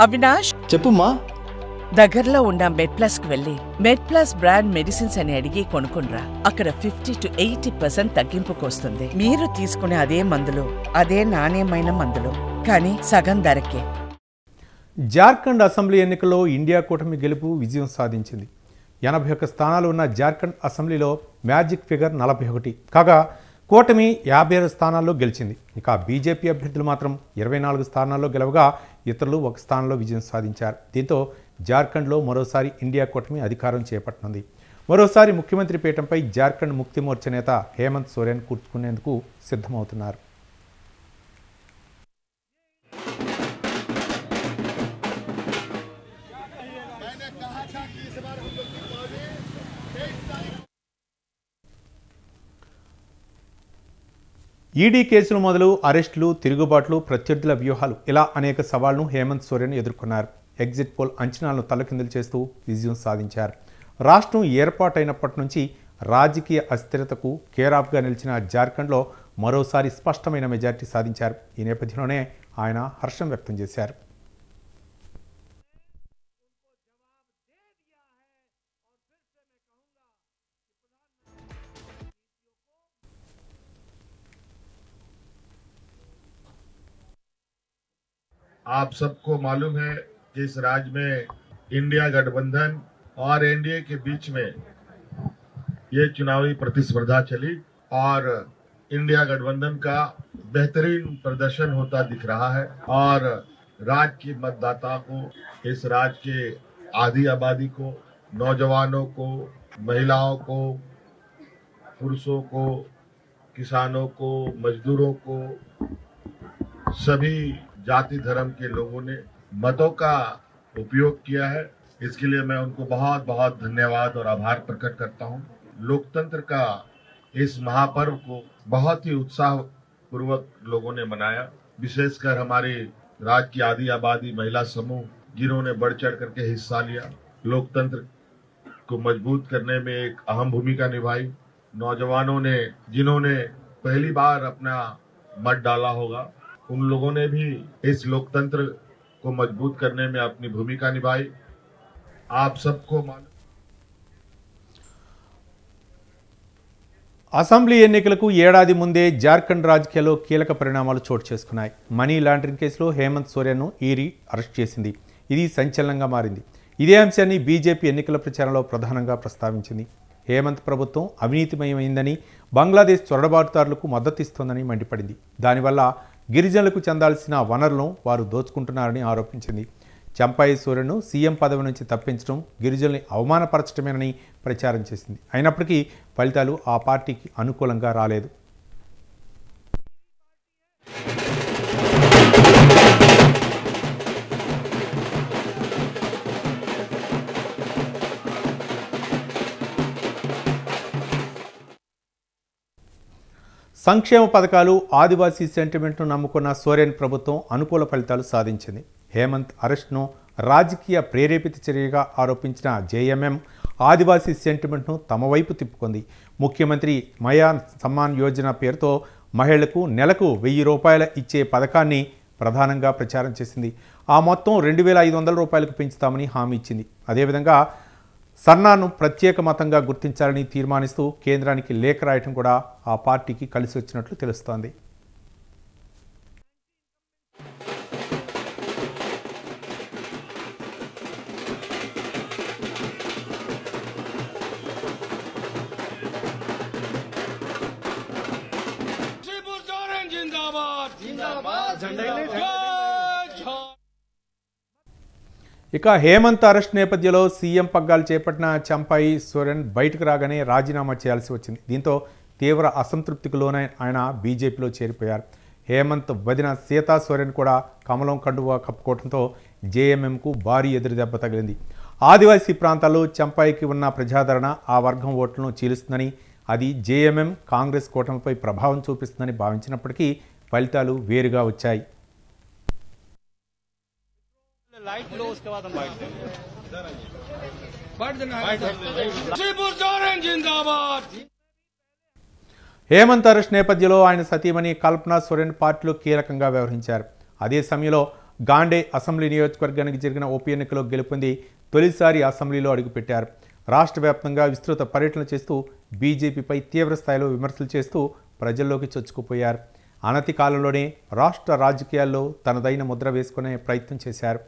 అవినాష్ చెప్పుమ్మా. దగ్గరలో ఉన్న మెడ్ప్లస్ కు వెళ్ళి మెడ్ప్లస్ బ్రాండ్ మెడిసిన్స్ అని అడిగి కొనుక్కునరా. అక్కడ 50 to 80% తగ్గింపుకు వస్తుంది. మీరు తీసుకునే అదే మందులు, అదే నాణ్యమైన మందులు, కానీ సగం ధరకే. జార్ఖండ్ అసెంబ్లీ ఎన్నికల్లో ఇండియా కూటమి గెలుపు విజయం సాధించింది. 81 స్థానాలు ఉన్న జార్ఖండ్ అసెంబ్లీలో మ్యాజిక్ ఫిగర్ 41 కాగా కూటమి 56 స్థానాల్లో గెలిచింది. ఇక బీజేపీ అభ్యర్థులు మాత్రం 24 స్థానాల్లో గెలవగా ఇతరులు 1 స్థానంలో విజయం సాధించారు. దీంతో జార్ఖండ్లో మరోసారి ఇండియా కూటమి అధికారం చేపట్టనుంది. మరోసారి ముఖ్యమంత్రి పీఠంపై జార్ఖండ్ ముక్తి మోర్చా నేత హేమంత్ సోరెన్ కూర్చుకునేందుకు సిద్ధమవుతున్నారు. ఈడీ కేసులు మొదలు అరెస్టులు, తిరుగుబాట్లు, ప్రత్యర్థుల వ్యూహాలు ఇలా అనేక సవాళ్లను హేమంత్ సోరెన్ ఎదుర్కొన్నారు. ఎగ్జిట్ పోల్ అంచనాలను తలకిందులు చేస్తూ విజయం సాధించారు. రాష్ట్రం ఏర్పాటైనప్పటి నుంచి రాజకీయ అస్థిరతకు కేరాఫ్గా నిలిచిన జార్ఖండ్లో మరోసారి స్పష్టమైన మెజార్టీ సాధించారు. ఈ నేపథ్యంలోనే ఆయన హర్షం వ్యక్తం చేశారు. आप सबको मालूम है कि इस राज्य में इंडिया गठबंधन और एनडीए के बीच में ये चुनावी प्रतिस्पर्धा चली और इंडिया गठबंधन का बेहतरीन प्रदर्शन होता दिख रहा है और राज्य के मतदाता को, इस राज्य के आधी आबादी को, नौजवानों को, महिलाओं को, पुरुषों को, किसानों को, मजदूरों को, सभी जाति धर्म के लोगों ने मतों का उपयोग किया है। इसके लिए मैं उनको बहुत बहुत धन्यवाद और आभार प्रकट करता हूं। लोकतंत्र का इस महापर्व को बहुत ही उत्साह पूर्वक लोगों ने मनाया, विशेषकर हमारे राज्य की आधी आबादी महिला समूह जिन्होंने बढ़ चढ़ करके हिस्सा लिया, लोकतंत्र को मजबूत करने में एक अहम भूमिका निभाई। नौजवानों ने जिन्होंने पहली बार अपना मत डाला होगा, उन लोगों ने भी इस लोकतंत्र को मजबूत करने में अपनी भूमिका निभाई। आप सबको मालूम అసెంబ్లీ ఎన్నికలకు ఏడాది ముందే జార్ఖండ్ రాజకీయాల్లో కీలక పరిణామాలు చోటు చేసుకున్నాయి. మనీ లాండరింగ్ కేసులో హేమంత్ సోరెన్ను ఈడీ అరెస్ట్ చేసింది. ఇది సంచలనంగా మారింది. ఇదే అంశాన్ని బీజేపీ ఎన్నికల ప్రచారంలో ప్రధానంగా ప్రస్తావించింది. హేమంత్ ప్రభుత్వం అవినీతిమయమైందని, బంగ్లాదేశ్ చొరబాటుదారులకు మద్దతిస్తోందని మండిపడింది. దానివల్ల గిరిజనులకు చెందాల్సిన వనరులను వారు దోచుకుంటున్నారని ఆరోపించింది. చంపాయి సోరెన్ను సీఎం పదవి నుంచి తప్పించడం గిరిజనుల్ని అవమానపరచడమేనని ప్రచారం చేసింది. అయినప్పటికీ ఫలితాలు ఆ పార్టీకి అనుకూలంగా రాలేదు. సంక్షేమ పథకాలు, ఆదివాసీ సెంటిమెంట్ను నమ్ముకున్న సోరెన్ ప్రభుత్వం అనుకూల ఫలితాలు సాధించింది. హేమంత్ అరెస్ట్ను రాజకీయ ప్రేరేపిత చర్యగా ఆరోపించిన జేఎంఎం ఆదివాసీ సెంటిమెంట్ను తమ వైపు తిప్పుకుంది. ముఖ్యమంత్రి మయా సమ్మాన్ యోజన పేరుతో మహిళలకు నెలకు 1000 రూపాయలు ఇచ్చే పథకాన్ని ప్రధానంగా ప్రచారం చేసింది. ఆ మొత్తం 2500 రూపాయలకు పెంచుతామని హామీ ఇచ్చింది. అదేవిధంగా సన్నాను ప్రత్యేక మతంగా గుర్తించాలని తీర్మానిస్తూ కేంద్రానికి లేఖ రాయటం కూడా ఆ పార్టీకి కలిసి వచ్చినట్లు తెలుస్తోంది. ఇక హేమంత్ అరెస్ట్ నేపథ్యంలో సీఎం పగ్గాలు చేపట్టిన చంపాయి సోరెన్ బయటకు రాగానే రాజీనామా చేయాల్సి వచ్చింది. దీంతో తీవ్ర అసంతృప్తికి లోనై ఆయన బీజేపీలో చేరిపోయారు. హేమంత్ వదిన సీతా సోరెన్ కూడా కమలం కండువా కప్పుకోవడంతో జేఎంఎంకు భారీ ఎదురుదెబ్బ తగిలింది. ఆదివాసీ ప్రాంతాల్లో చంపాయికి ఉన్న ప్రజాదరణ ఆ వర్గం ఓట్లను చీలుస్తుందని, అది జేఎంఎం కాంగ్రెస్ కూటమిపై ప్రభావం చూపిస్తుందని భావించినప్పటికీ ఫలితాలు వేరుగా వచ్చాయి. लाइट लो, उसके बाद हम बैठते हैं। హేమంత్ అరెస్ట్ నేపథ్యంలో ఆయన సతీమణి కల్పనా సోరెన్ పార్టీలో కీలకంగా వ్యవహరించారు. అదే సమయంలో గాండే అసెంబ్లీ నియోజకవర్గానికి జరిగిన ఉప ఎన్నికలో గెలుపొంది తొలిసారి అసెంబ్లీలో అడుగుపెట్టారు. రాష్ట్ర వ్యాప్తంగా విస్తృత పర్యటన చేస్తూ బీజేపీపై తీవ్రస్థాయిలో విమర్శలు చేస్తూ ప్రజల్లోకి చొచ్చుకుపోయారు. అనతి కాలంలోనే రాష్ట్ర రాజకీయాల్లో తనదైన ముద్ర వేసుకునే ప్రయత్నం చేశారు.